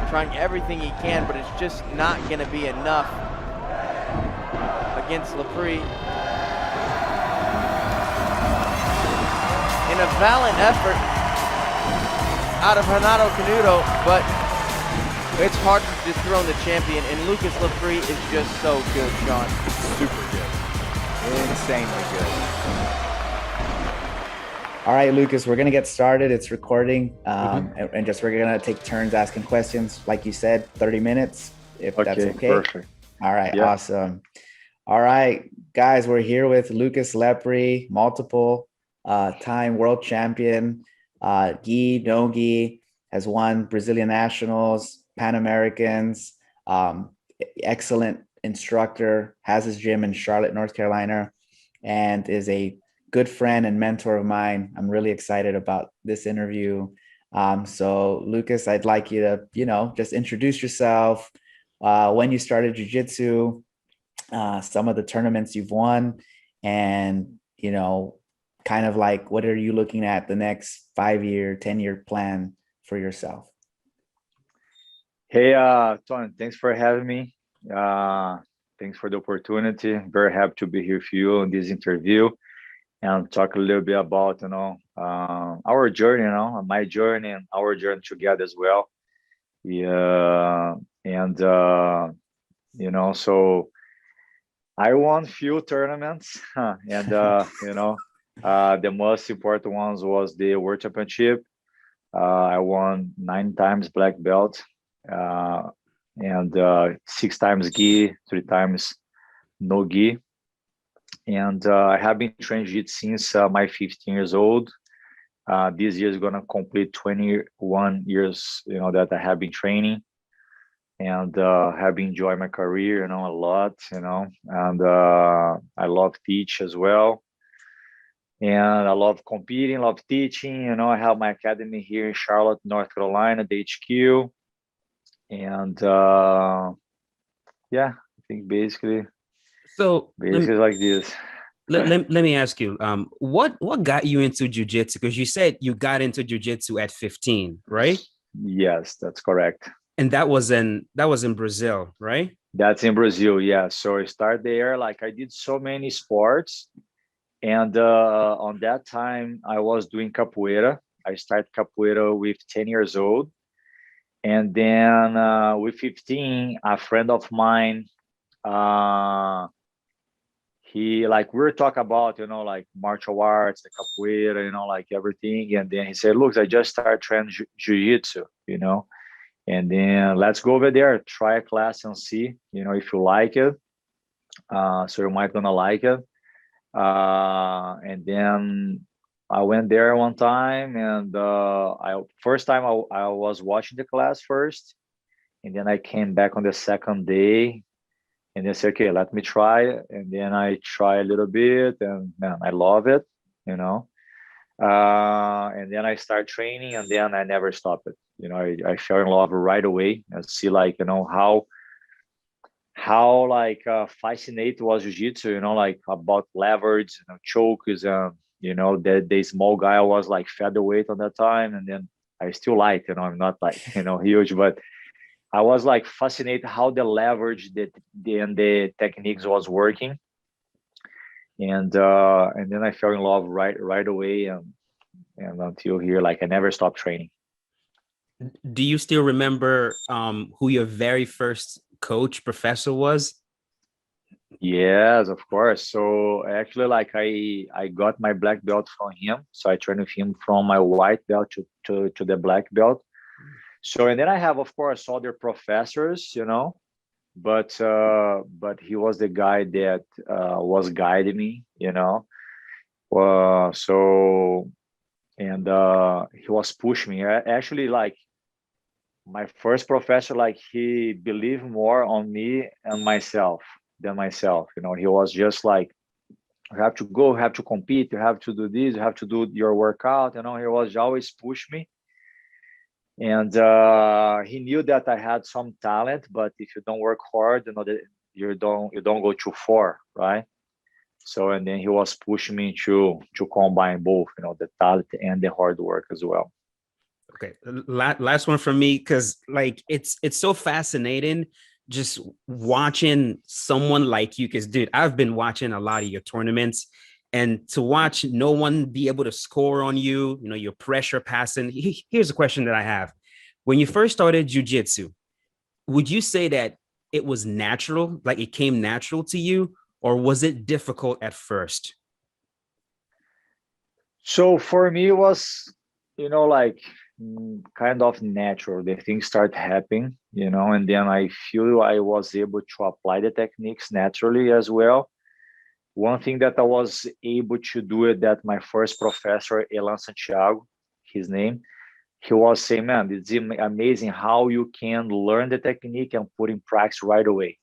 trying everything he can, but it's just not going to be enough against Lepri. In a valiant effort out of Renato Canuto, but it's hard to dethrone the champion, and Lucas Lepri is just so good, Sean. Super good. Insanely good. All right, Lucas, we're going to get started. It's recording, and just we're going to take turns asking questions. Like you said, 30 minutes, if that's okay. Perfect. All right, awesome. All right, guys, we're here with Lucas Lepri, multiple time world champion. Gi, no gi, has won Brazilian Nationals, Pan Americans, excellent instructor, has his gym in Charlotte, North Carolina, and is a good friend and mentor of mine. I'm really excited about this interview. So Lucas, I'd like you to, just introduce yourself, when you started Jiu-Jitsu, some of the tournaments you've won, and, kind of like, what are you looking at the next 5-year, 10-year plan for yourself? Hey, Tony, thanks for having me. Thanks for the opportunity. Very happy to be here for you in this interview and talk a little bit about, our journey, my journey and our journey together as well. So I won few tournaments and, the most important ones was the World Championship. I won 9 times black belt and 6 times gi, 3 times no gi. And I have been training Jiu-Jitsu since my 15 years old. This year is going to complete 21 years, that I have been training. And have been enjoying my career, a lot, and I love teach as well. And I love competing, love teaching. I have my academy here in Charlotte, North Carolina, the HQ. And I think basically like this. Let me ask you, what got you into Jiu-Jitsu? Because you said you got into Jiu-Jitsu at 15, right? Yes, that's correct. And that was in Brazil, right? That's in Brazil, yeah. So I started there. Like I did so many sports. And on that time, I was doing capoeira. I started capoeira with 10 years old. And then with 15, a friend of mine, he we were talking about, martial arts, the capoeira, like everything. And then he said, look, I just started training jiu-jitsu, and then let's go over there, try a class and see, if you like it. So you might gonna like it. And then I went there one time, and I was watching the class first, and then I came back on the second day, and then said, okay, let me try it. And then I try a little bit, and man, I love it, and then I start training, and then I never stopped it. I fell in love right away and see how fascinating was jiu-jitsu, about leverage, chokes, and the small guy was like featherweight on that time, and then I still like, I'm not like huge, but I was like fascinated how the leverage and the techniques was working, and then I fell in love right away, and until here, I never stopped training. Do you still remember who your very first professor was? Yes, of course. So actually, I got my black belt from him. So I trained with him from my white belt to the black belt. So, and then I have, of course, other professors, but he was the guy that was guiding me, so, and he was pushing me. Actually, my first professor, he believed more on me and myself than myself. He was just like, you have to go, you have to compete, you have to do this, you have to do your workout. He was always push me. And he knew that I had some talent, but if you don't work hard, you don't go too far, right? So, and then he was pushing me to combine both, the talent and the hard work as well. Okay, last one from me, because like it's so fascinating just watching someone like you. Because dude, I've been watching a lot of your tournaments, and to watch no one be able to score on you, you know, your pressure passing. Here's a question that I have: when you first started jiu-jitsu, would you say that it was natural, like it came natural to you, or was it difficult at first? So for me, it was, like kind of natural. The things start happening, and then I feel I was able to apply the techniques naturally as well. One thing that I was able to do it that my first professor, Elan Santiago, his name, he was saying, man, it's amazing how you can learn the technique and put in practice right away.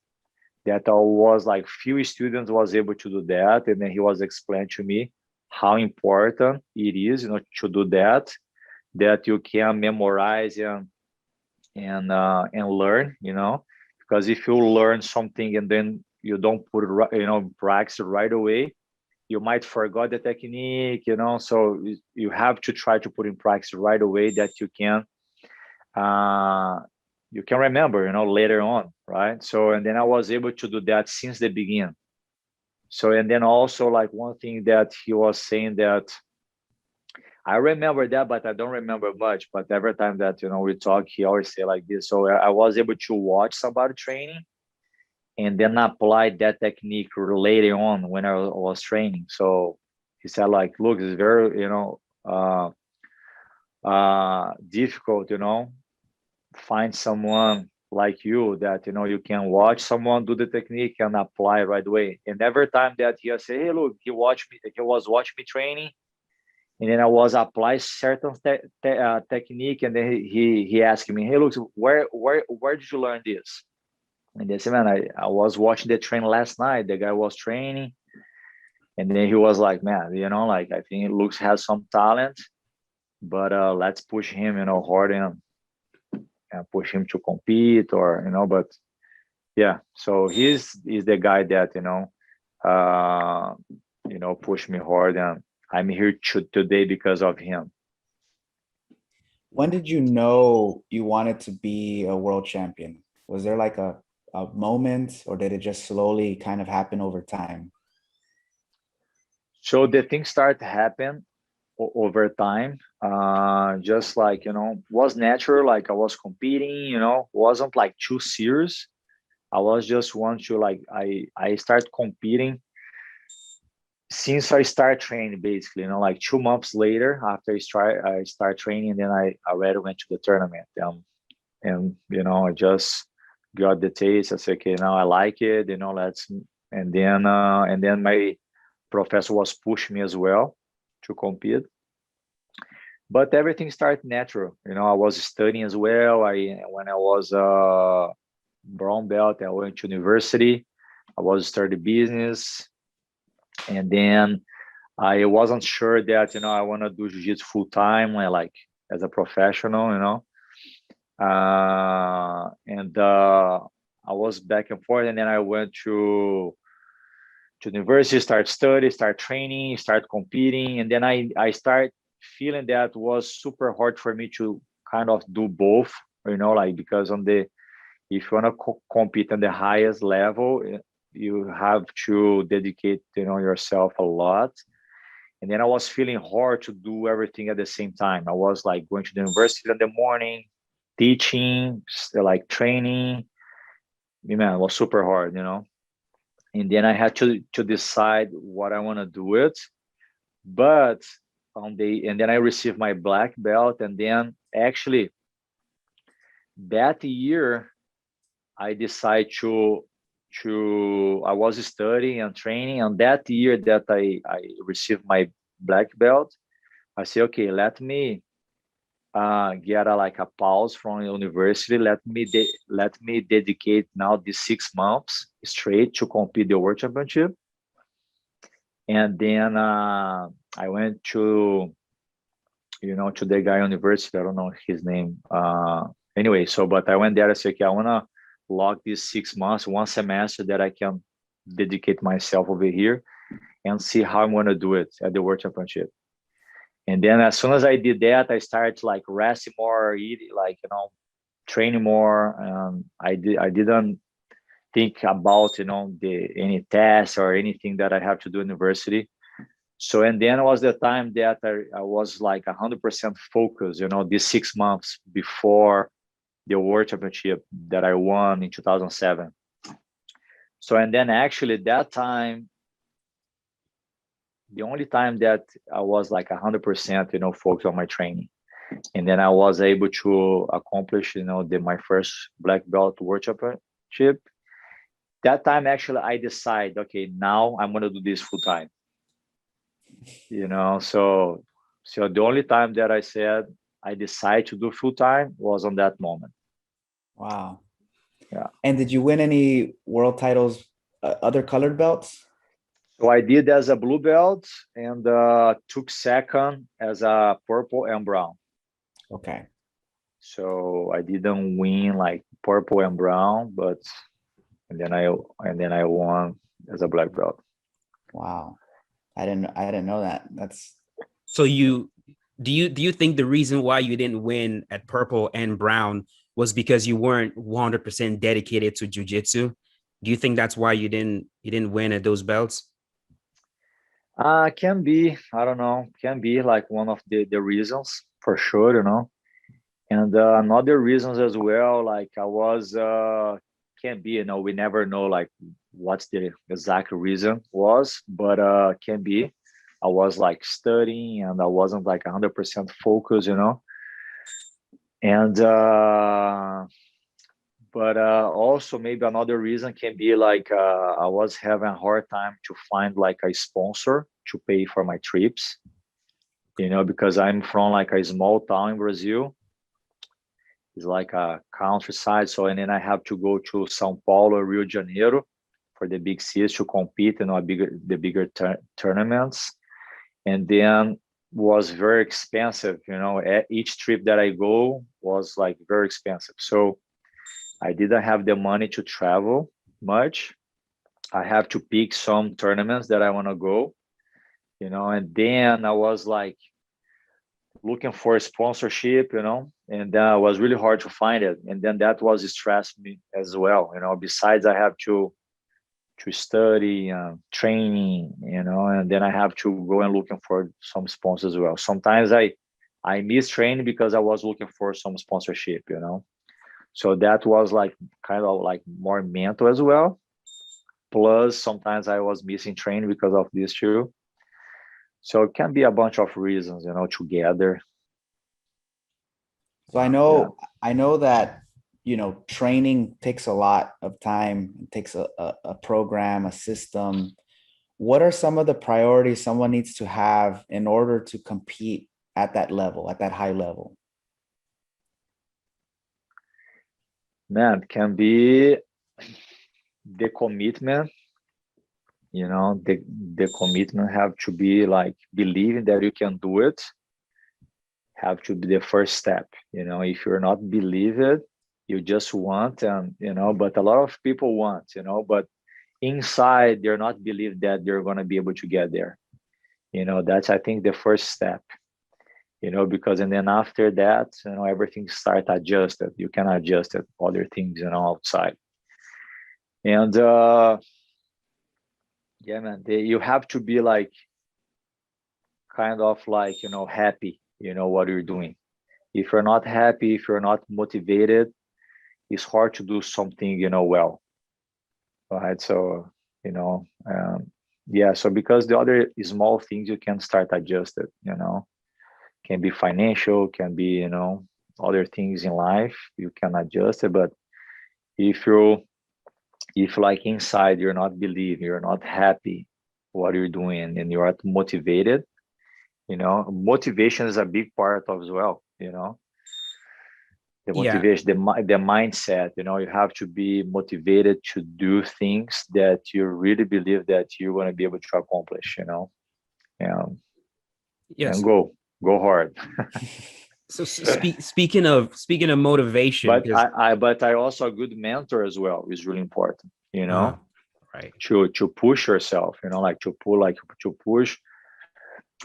That I was like few students was able to do that. And then he was explaining to me how important it is, to do that you can memorize and learn, because if you learn something and then you don't put it, in practice right away, you might forget the technique, so you have to try to put in practice right away that uh, you can remember, later on, right? So, and then I was able to do that since the beginning. So, and then also like one thing that he was saying that I remember that, but I don't remember much. But every time that we talk, he always say like this. So I was able to watch somebody training and then apply that technique later on when I was training. So he said like, look, it's very difficult, find someone like you that you can watch someone do the technique and apply right away. And every time that he say, hey, look, he was watching me training. And then I was apply certain technique, and then he asked me, "Hey, look, where did you learn this?" And they said, "Man, I was watching the train last night. The guy was training, and then he was like, man, like I think Lux has some talent, but let's push him, hard and push him to compete, or But yeah, so he's the guy that pushed me hard, and I'm here today because of him. When did you know you wanted to be a world champion? Was there like a moment, or did it just slowly kind of happen over time? So the things start to happen over time. Just like, was natural. Like I was competing, wasn't like too serious. I was just want to like, I start competing since I start training, basically, like 2 months later after I start training, then I already went to the tournament. And I just got the taste. I said, okay, now I like it, let's, and then my professor was pushing me as well to compete. But everything started natural. I was studying as well. When I was brown belt, I went to university. I was studying business. And then I wasn't sure that, I want to do jiu-jitsu full time, like as a professional, and I was back and forth. And then I went to university, start study, start training, start competing. And then I start feeling that was super hard for me to kind of do both, like, because if you want to compete on the highest level, you have to dedicate, yourself a lot. And then I was feeling hard to do everything at the same time. I was like going to the university in the morning, teaching, like training. Man, it was super hard, And then I had to decide what I want to do it. But and then I received my black belt. And then actually that year I decided I was studying and training, and that year that I received my black belt, I said, okay, let me get like a pause from the university. Let me dedicate now these 6 months straight to compete the world championship. And then I went to the guy university. I don't know his name. Anyway, but I went there. I said, okay, I want to lock these 6 months, 1 semester that I can dedicate myself over here and see how I'm going to do it at the world championship. And then as soon as I did that, I started to like resting more, eating, like, you know, training more. I didn't think about, you know, any tests or anything that I have to do in university. So, and then was the time that I was like 100% focused, you know, these 6 months before the World Championship that I won in 2007. So, and then actually that time, the only time that I was like 100%, you know, focused on my training. And then I was able to accomplish, you know, my first black belt World Championship. That time, actually, I decided, okay, now I'm going to do this full time. You know, so the only time that I said I decided to do full time was on that moment. Wow. Yeah. And did you win any world titles, other colored belts? So I did as a blue belt and took second as a purple and brown. Okay. So I didn't win like purple and brown, but and then I won as a black belt. Wow. I didn't know that. That's So do you think the reason why you didn't win at purple and brown was because you weren't 100% dedicated to jiu-jitsu? Do you think that's why you didn't win at those belts? Can be, I don't know, can be like one of the reasons for sure, you know. And another reasons as well, like I was can be, you know, we never know like what's the exact reason was, but can be I was like studying and I wasn't like 100% focused, you know. And but also maybe another reason can be like I was having a hard time to find like a sponsor to pay for my trips, you know, because I'm from like a small town in Brazil. It's like a countryside. So, and then I have to go to São Paulo, Rio de Janeiro for the big cities to compete in the bigger tournaments. And then was very expensive, you know, each trip that I go was like very expensive. So I didn't have the money to travel much. I have to pick some tournaments that I want to go, you know, and then I was like looking for a sponsorship, you know, and it was really hard to find it. And then that was stressed me as well, you know, besides I have to study, training, you know, and then I have to go and looking for some sponsors as well. Sometimes I miss training because I was looking for some sponsorship, you know. So that was like kind of like more mental as well. Plus, sometimes I was missing training because of this too. So it can be a bunch of reasons, you know, together. so I know that, you know, training takes a lot of time. It takes a program, a system. What are some of the priorities someone needs to have in order to compete at that level, at that high level? Man, it can be the commitment, you know, the commitment have to be like believing that you can do it, have to be the first step, you know. If you're not believe it, you just want, and you know, but a lot of people want, you know, but inside they're not believe that they're going to be able to get there, you know. That's, I think, the first step, you know, because and then after that, you know, everything start adjusted. You can adjust it, other things, you know, outside. And yeah, man, you have to be like kind of like, you know, happy, you know, what you're doing. If you're not happy, if you're not motivated, it's hard to do something, you know, well. Right. So, you know, yeah. So because the other small things you can start adjust it, you know, can be financial, can be, you know, other things in life, you can adjust it. But if like inside you're not believing, you're not happy what you're doing and you're not motivated, you know, motivation is a big part of as well, you know. The motivation, the mindset, you know, you have to be motivated to do things that you really believe that you're going to be able to accomplish, you know. Yes. And go hard. So speaking of motivation, but I also, a good mentor as well is really important, you know. Right. To push yourself, you know, like to push.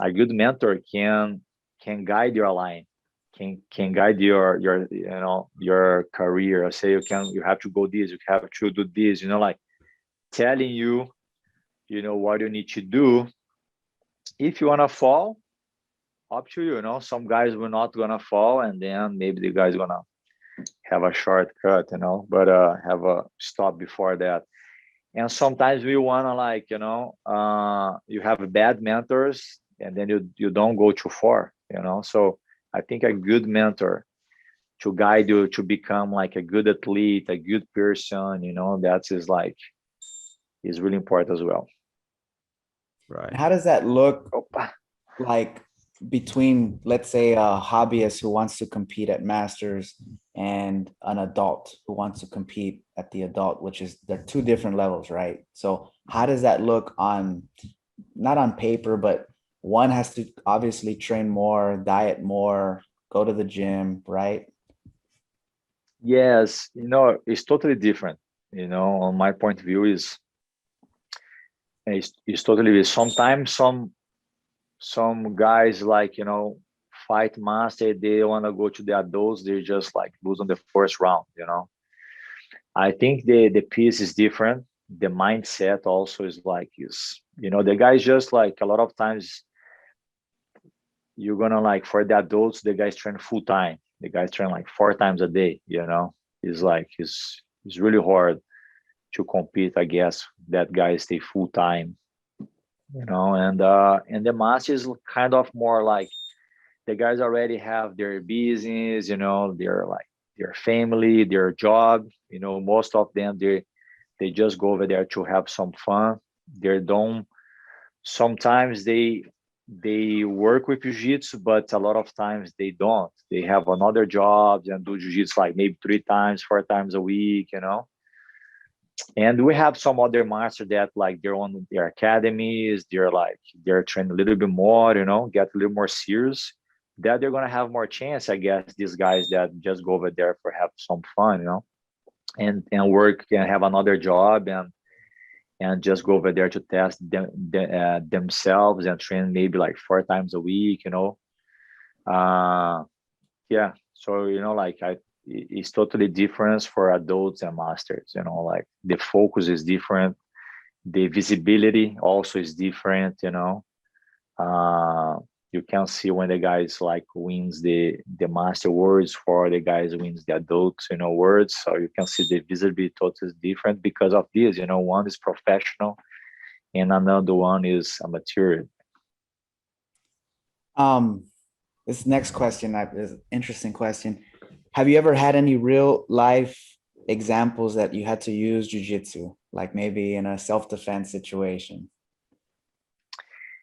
A good mentor can can guide your line, can guide your your career. Say you have to go this, you have to do this, like telling you, what you need to do. If you want to fall, up to you. Some guys will not gonna fall, and then maybe the guy's gonna have a shortcut, but have a stop before that. And sometimes we wanna you have bad mentors, and then you don't go too far, So I think a good mentor to guide you to become like a good athlete, a good person, that is really important as well. Right. How does that look like between, let's say, a hobbyist who wants to compete at Masters and an adult who wants to compete at the adult, which is, they're two different levels, right? So how does that look not on paper, but one has to obviously train more, diet more, go to the gym, right? Yes, it's totally different. On my point of view it's totally. Sometimes some guys fight master, they want to go to the adults, they just lose on the first round. I think the piece is different. The mindset also is the guys just a lot of times you're gonna for the adults, the guys train full time. The guys train 4 times a day. It's really hard to compete, I guess, that guys stay full time. And the master is kind of more the guys already have their business, their family, their job. Most of them they just go over there to have some fun. They don't. Sometimes they work with jiu-jitsu, but a lot of times they don't. They have another job and do jiu-jitsu maybe 3 times, 4 times a week. And we have some other masters that they're on their academies, they're training a little bit more, get a little more serious, that they're gonna have more chance, I guess, these guys that just go over there for have some fun, and work and have another job and just go over there to test themselves and train maybe 4 times a week, yeah. So it's totally different for adults and masters. The focus is different, the visibility also is different. You can see when the guys wins the master words for the guys wins the adults words, so you can see the visibility totally different because of this. One is professional and another one is amateur. This next question is an interesting question. Have you ever had any real life examples that you had to use jiu-jitsu, maybe in a self-defense situation?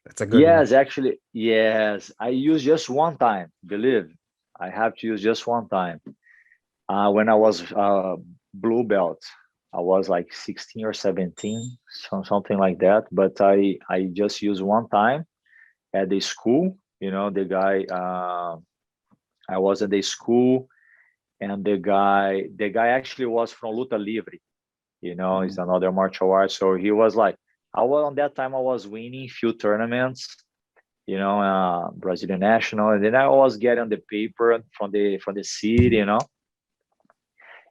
That's a good Yes, one. actually, yes. I used just one time, believe. I have to use just one time. When I was blue belt, I was 16 or 17, something like that. But I just used one time at the school. The guy, I was at the school, and the guy actually was from Luta Livre. It's another martial art. So he was on that time I was winning few tournaments, Brazilian national, and then I was getting the paper from the city,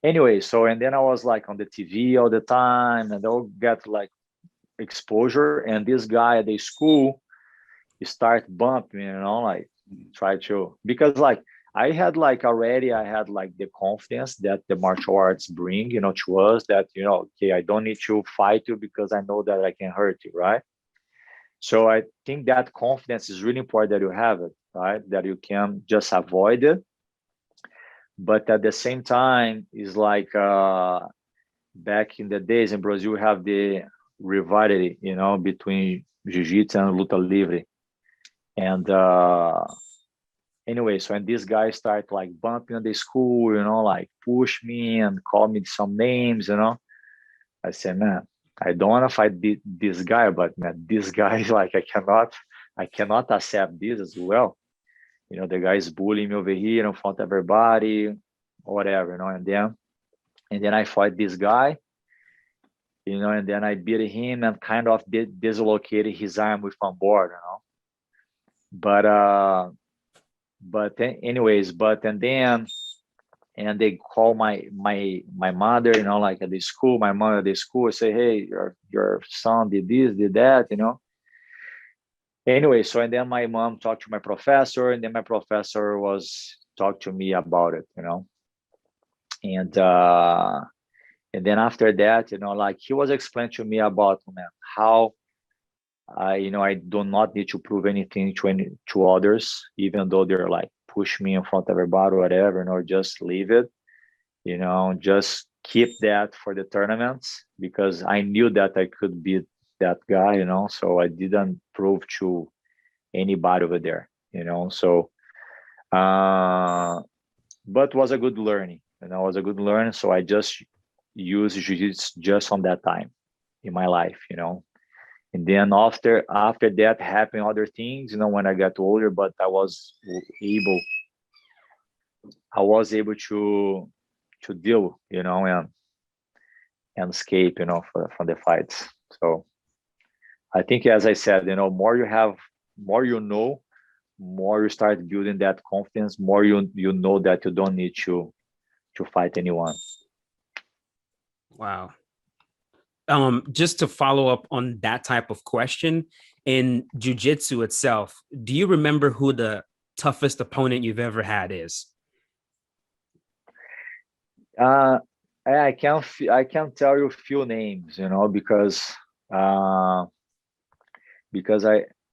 Anyway, so and then I was on the TV all the time, and I'll get exposure. And this guy at the school, he start bumping, try to, because I had already I had the confidence that the martial arts bring, to us, that okay, I don't need to fight you because I know that I can hurt you, right? So I think that confidence is really important, that you have it, right? That you can just avoid it, but at the same time is back in the days in Brazil, we have the rivalry, between jiu-jitsu and luta livre, and anyway, so when this guy start bumping on the school, push me and call me some names, I said, man, I don't want to fight this guy, but man, this guy is I cannot accept this as well. The guy is bullying me over here in front of everybody, whatever, and then I fight this guy, and then I beat him and kind of dislocated his arm with one board, but but anyways, and then and they call my mother, you know, like at the school, my mother at the school say, hey, your son did this, did that, you know. Anyway, so and then my mom talked to my professor, and then my professor was talked to me about it, you know. And and then after that, you know, like he was explaining to me about, man, how you know, I do not need to prove anything to others, even though they're like push me in front of everybody or whatever, you know, just leave it, you know, just keep that for the tournaments, because I knew that I could beat that guy, you know, so I didn't prove to anybody over there, you know. So but was a good learning, you know, was a good learning. So I just used jiu-jitsu just on that time in my life, you know. And then after that happened other things, you know, when I got older, but able I was able to deal, you know, and escape, you know, from the fights. So I think, as I said, you know, more you have, more you know, more you start building that confidence, more you know that you don't need to fight anyone. Wow. Just to follow up on that type of question, in jiu-jitsu itself, do you remember who the toughest opponent you've ever had is? Uh, I can't tell you a few names, you know, because I,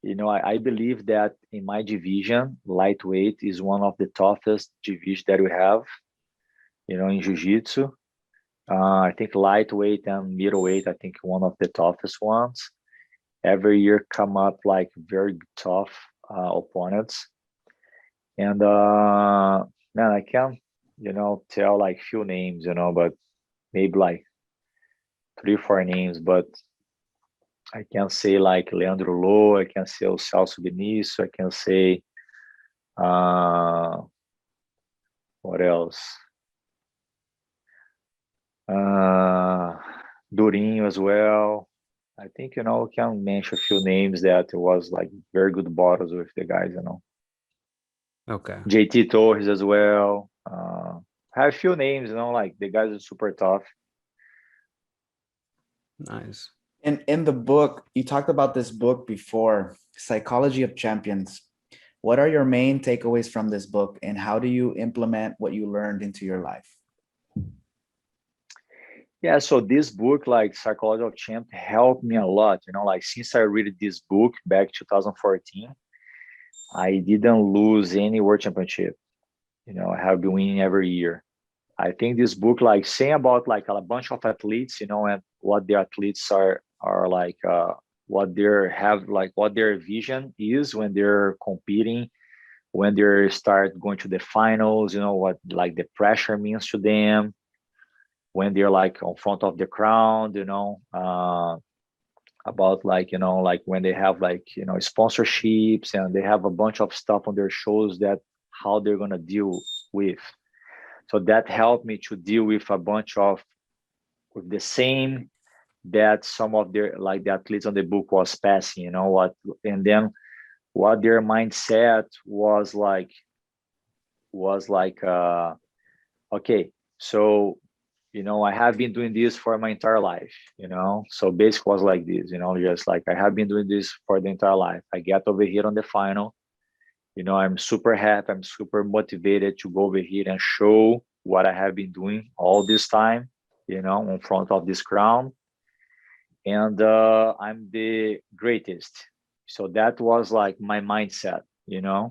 you know, I believe that in my division, lightweight is one of the toughest divisions that we have, you know, in jiu-jitsu. I think lightweight and middleweight, I think one of the toughest ones. Every year come up like very tough opponents. And man, I can't, you know, tell like few names, you know, but maybe like 3 or 4 names, but I can say like Leandro Lo, I can say o Celso Benício, I can say what else? Durinho as well. I think, you know, can mention a few names that was like very good battles with the guys, you know. Okay. JT Torres as well. I have a few names, you know, like the guys are super tough. Nice. In the book, you talked about this book before, Psychology of Champions. What are your main takeaways from this book, and how do you implement what you learned into your life? Yeah, so this book, like Psychology of Champ, helped me a lot. You know, like since I read this book back 2014, I didn't lose any world championship. You know, I have been winning every year. I think this book, like saying about like a bunch of athletes, you know, and what the athletes are like, what what their vision is when they're competing, when they start going to the finals, you know, what like the pressure means to them, when they're like on front of the crowd, you know, about like, you know, like when they have like, you know, sponsorships and they have a bunch of stuff on their shows, that how they're going to deal with. So that helped me to deal with a bunch of with the same that some of their like the athletes on the book was passing, you know what, and then what their mindset was like okay, so you know, I have been doing this for my entire life, you know. So basically was like this, you know, just like I have been doing this for the entire life. I get over here on the final, you know, I'm super happy, I'm super motivated to go over here and show what I have been doing all this time, you know, in front of this crown. And I'm the greatest. So that was like my mindset, you know.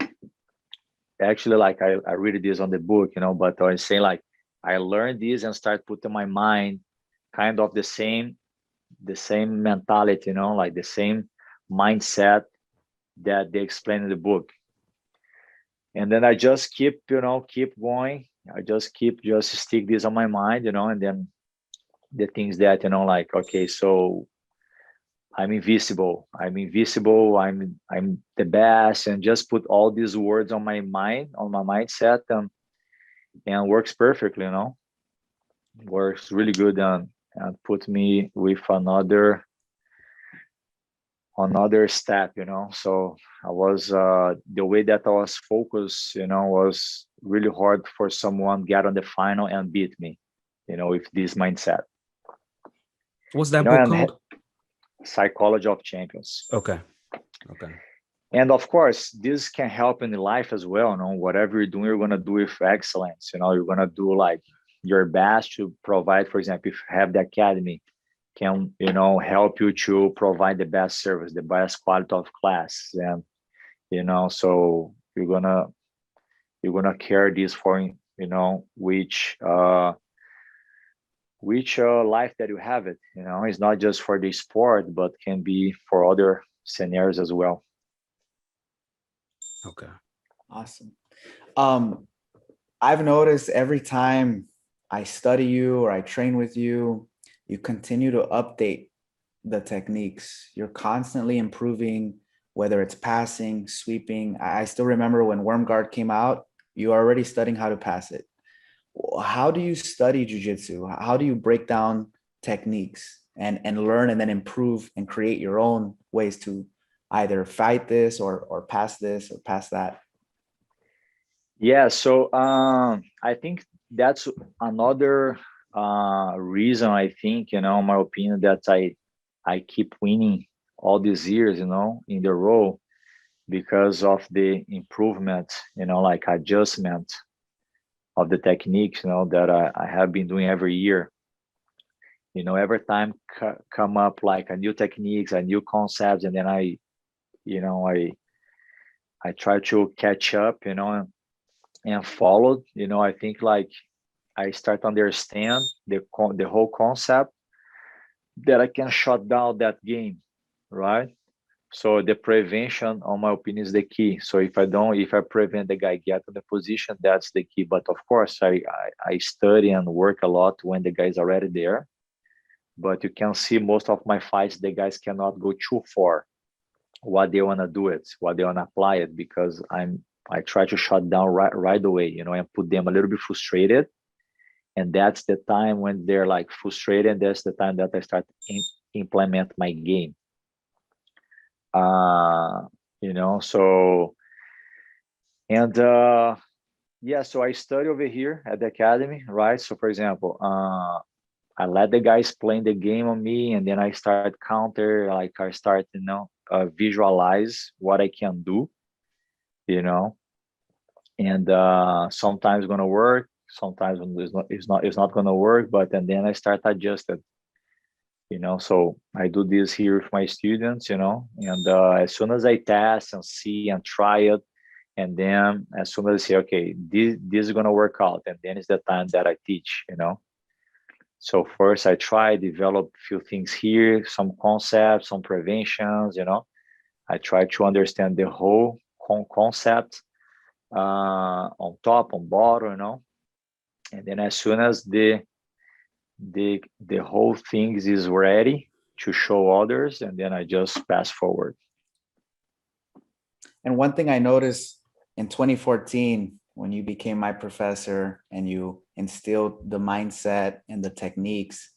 Actually, like I read this on the book, you know, but I say like I learned this and start putting my mind kind of the same mentality, you know, like the same mindset that they explain in the book. And then I just keep, you know, keep going. I just stick this on my mind, you know, and then the things that, you know, like, okay, so I'm invisible. I'm invisible. I'm the best, and just put all these words on my mind, on my mindset, and works perfectly. You know, works really good, and put me with another another step, you know. So I was the way that I was focused, you know, was really hard for someone get on the final and beat me, you know, with this mindset. What's You that know, book and called? Psychology of Champions. Okay. Okay. And of course, this can help in life as well. You know, whatever you're doing, you're gonna do with excellence. You know, you're gonna do like your best to provide. For example, if you have the academy, can help you to provide the best service, the best quality of class, and so you're gonna care this for which life that you have it. It's not just for the sport, but can be for other scenarios as well. Okay. Awesome. I've noticed every time I study you or I train with you, you continue to update the techniques. You're constantly improving, whether it's passing, sweeping. I still remember when Worm Guard came out, you are already studying how to pass it. How do you study jiu-jitsu? How do you break down techniques and learn and then improve and create your own ways to either fight this or pass this or pass that? Yeah, so I think that's another reason, I think, in my opinion, that I keep winning all these years, in the row, because of the improvement, like adjustment of the techniques, that I have been doing every year. Every time come up like a new techniques, a new concepts, and then I try to catch up, and follow. I think like I start to understand the whole concept, that I can shut down that game, right? So the prevention, on my opinion, is the key. So if I prevent the guy get to the position, that's the key. But of course, I study and work a lot when the guy is already there. But you can see most of my fights, the guys cannot go too far. What they want to do it, what they want to apply it, because I try to shut down right away, and put them a little bit frustrated. And that's the time when they're like frustrated. And that's the time that I start implement my game. So, and yeah, so I study over here at the academy, right? So for example, I let the guys playing the game on me, and then I start counter, like I start, visualize what I can do, and sometimes gonna work, sometimes it's not gonna work, but and then I start adjusted. So I do this here with my students, and as soon as I test and see and try it, and then as soon as I say, okay, this is gonna work out, and then it's the time that I teach. So first I try develop a few things here, some concepts, some preventions. I try to understand the whole concept, on top, on bottom, and then as soon as the whole thing is ready to show others, and then I just pass forward. And one thing I noticed in 2014, when you became my professor and you instilled the mindset and the techniques,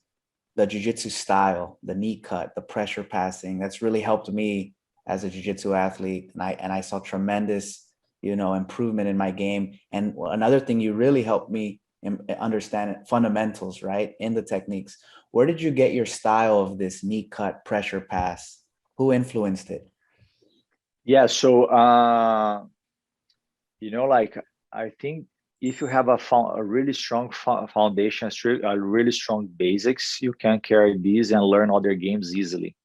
the jiu-jitsu style, the knee cut, the pressure passing, that's really helped me as a jiu-jitsu athlete. And I saw tremendous, improvement in my game. And another thing, you really helped me understand fundamentals, right, in the techniques. Where did you get your style of this knee cut pressure pass? Who influenced it? Yeah, so like I think if you have a really strong foundation, a really strong basics, you can carry these and learn other games easily.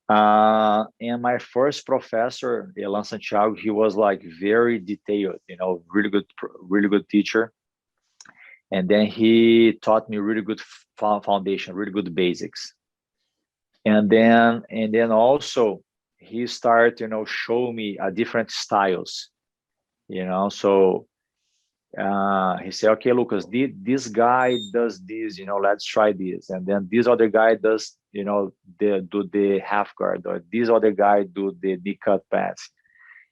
And my first professor, Elan Santiago, he was like very detailed, really good teacher. And then he taught me really good foundation, really good basics. And then also he started, show me different styles, So he said, okay, Lucas, this guy does this, let's try this. And then this other guy does, do the half guard, or this other guy do the cut pass.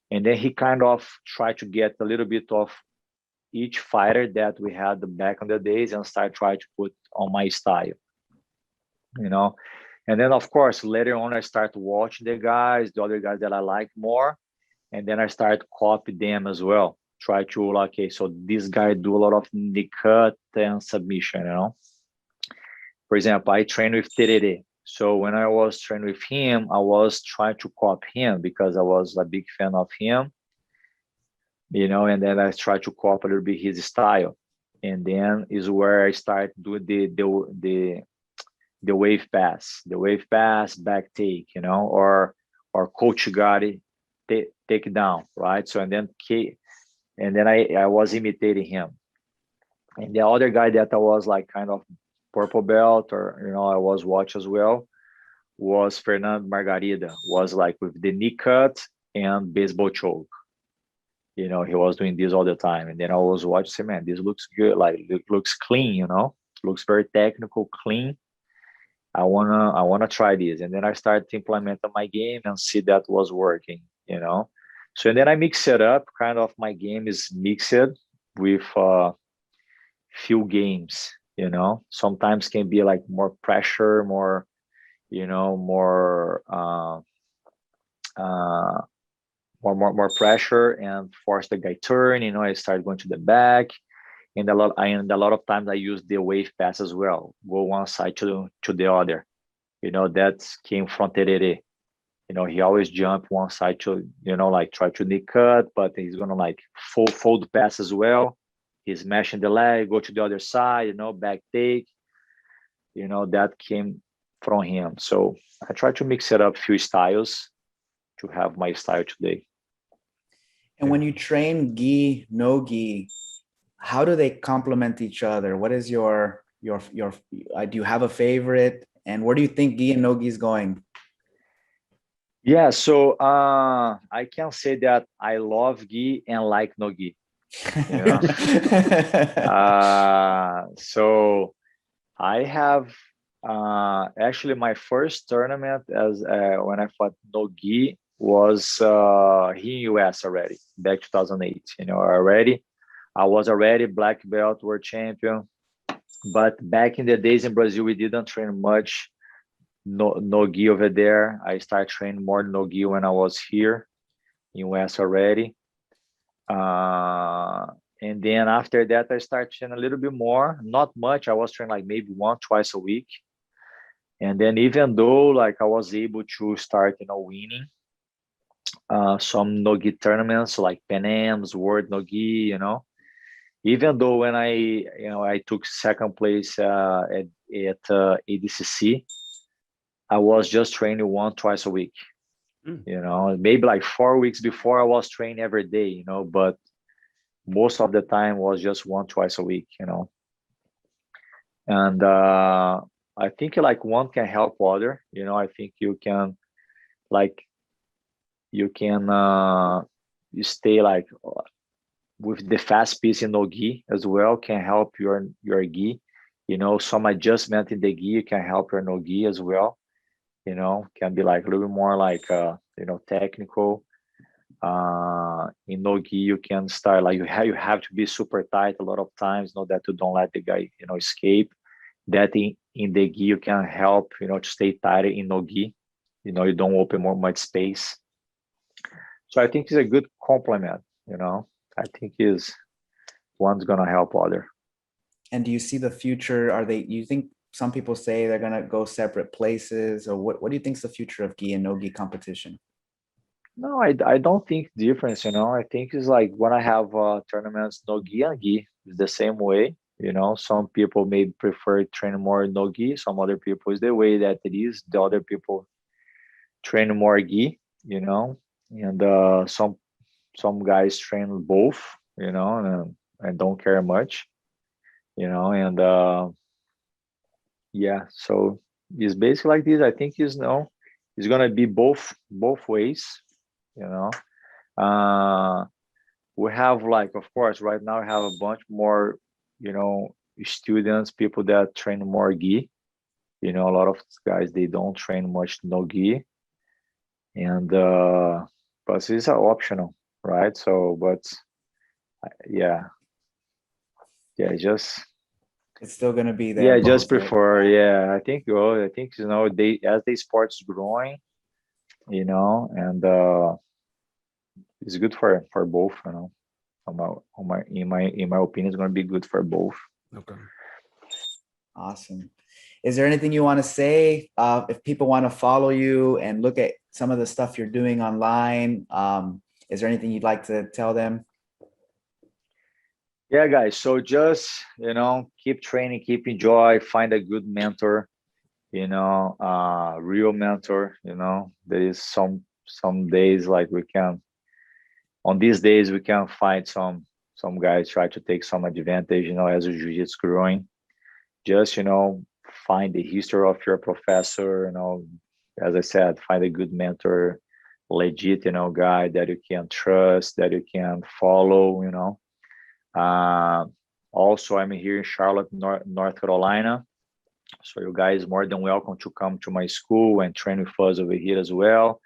And then he kind of tried to get a little bit of each fighter that we had back in the days and start trying to put on my style, And then of course later on I start watching the other guys that I like more, and then I start copy them as well. Try to like, okay, so this guy do a lot of knee cut and submission, you know. For example, I train with Terere. So when I was training with him, I was trying to copy him because I was a big fan of him, you know, and then I tried to copy a little bit his style. And then is where I start doing the wave pass, back take, you know, or coach Gatti take down, right? So and then I was imitating him. And the other guy that I was like kind of purple belt, or you know, I was watch as well, was Fernando Margarida. Was like with the knee cut and baseball choke. You know, he was doing this all the time. And then I was watching, say, man, this looks good. Like looks clean, you know, looks very technical, clean. I wanna try this. And then I started to implement on my game and see that was working, you know. So and then I mix it up. Kind of my game is mixed with few games, you know. Sometimes can be like more pressure, more, you know, more pressure and force the guy turn, you know. I start going to the back, and a lot of times I use the wave pass as well, go one side to the other, you know. That came from Terere. You know, he always jump one side to, you know, like try to knee cut, but he's gonna like fold pass as well. He's mashing the leg, go to the other side, you know, back take, you know. That came from him. So I try to mix it up few styles to have my style today. And when you train gi, no gi, how do they complement each other? What is your do you have a favorite? And where do you think gi and no gi is going? Yeah, so I can say that I love gi and like no gi. You know? So I have actually my first tournament as when I fought no gi was here in US already, back 2008. You know, I was already black belt world champion, but back in the days in Brazil we didn't train much no gi over there. I started training more no gi when I was here in US already. And then after that, I started training a little bit more, not much. I was training like maybe twice a week. And then even though like I was able to start, you know, winning some no gi tournaments like Pan Am's, World no gi, you know, even though when I took second place at ADCC, I was just training twice a week. You know, maybe like 4 weeks before I was training every day, you know, but most of the time was just twice a week, you know. And I think like one can help other, you know. I think you can you stay like with the fast piece in no gi as well, can help your gi, you know. Some adjustment in the gi can help your no gi as well, you know. Can be like a little bit more like you know, technical. In no gi you can start like you have to be super tight a lot of times, you know, that you don't let the guy, you know, escape. That in the gi you can help, you know, to stay tighter in no gi, you know. You don't open much space. So I think it's a good complement, you know. I think is one's gonna help other. And do you see the future? You think some people say they're gonna go separate places, or what do you think is the future of gi and no gi competition? No, I don't think difference, you know. I think it's like when I have tournaments no gi and gi, it's the same way, you know. Some people may prefer train more no gi, some other people is the way that it is. The other people train more gi, you know, and some guys train both, you know, and don't care much, you know. And yeah, so it's basically like this. I think it's gonna be both ways, you know. We have like, of course, right now we have a bunch more, you know, students, people that train more gi, you know. A lot of guys, they don't train much no gi, and but it's optional, right? So but yeah, just It's still gonna be there. Yeah, you just said. prefer. Yeah, I think. Well, I think they as the sport's growing, and it's good for both. In my opinion, it's gonna be good for both. Okay. Awesome. Is there anything you want to say? If people want to follow you and look at some of the stuff you're doing online, is there anything you'd like to tell them? Yeah, guys. So just keep training, keep enjoy, find a good mentor. Real mentor. There is some days like we can. On these days, we can find some guys try to take some advantage. As the jiu-jitsu growing, just find the history of your professor. As I said, find a good mentor, legit, guy that you can trust, that you can follow. Also, I'm here in Charlotte, North Carolina. So you guys more than welcome to come to my school and train with us over here as well.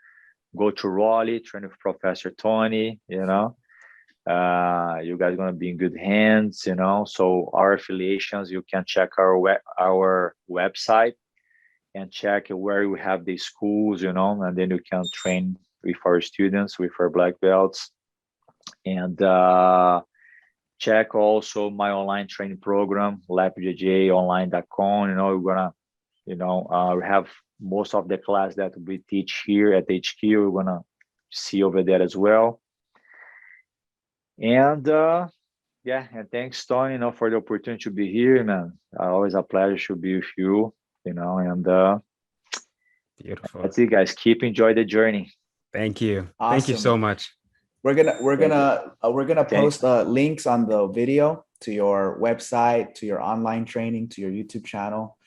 Go to Raleigh, train with Professor Tony. You guys gonna be in good hands. So our affiliations, you can check our website and check where we have the schools. And then you can train with our students, with our black belts, and check also my online training program, leprijjonline.com. We're gonna, we have most of the class that we teach here at HQ. We're gonna see over there as well. And and thanks, Tony, for the opportunity to be here, man. Always a pleasure to be with you, and Beautiful. that's it, guys. Keep enjoy the journey. Thank you. Awesome. Thank you so much. We're gonna post links on the video to your website, to your online training, to your YouTube channel.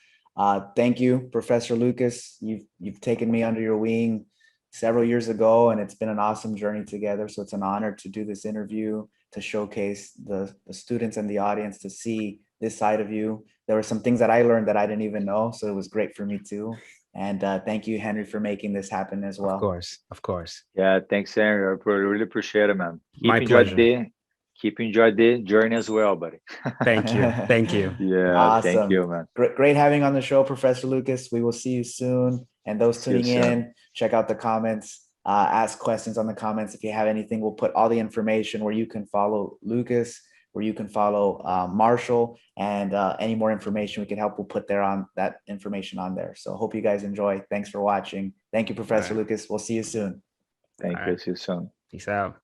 Thank you, Professor Lucas. You've taken me under your wing several years ago, and it's been an awesome journey together. So it's an honor to do this interview, to showcase the students and the audience to see this side of you. There were some things that I learned that I didn't even know, so it was great for me too. And thank you, Henry, for making this happen as well. Of course. Yeah, thanks, Henry. I really appreciate it, man. My pleasure. Keep enjoy the journey as well, buddy. Thank you. Thank you. Yeah, awesome. Thank you, man. Great having on the show, Professor Lucas. We will see you soon. And those tuning in, check out the comments, ask questions on the comments. If you have anything, we'll put all the information where you can follow Lucas, where you can follow Marshall, and any more information we can help, we'll put that information on there. So hope you guys enjoy. Thanks for watching. Thank you, Professor Lucas. We'll see you soon. Thank you. See you soon. Peace out.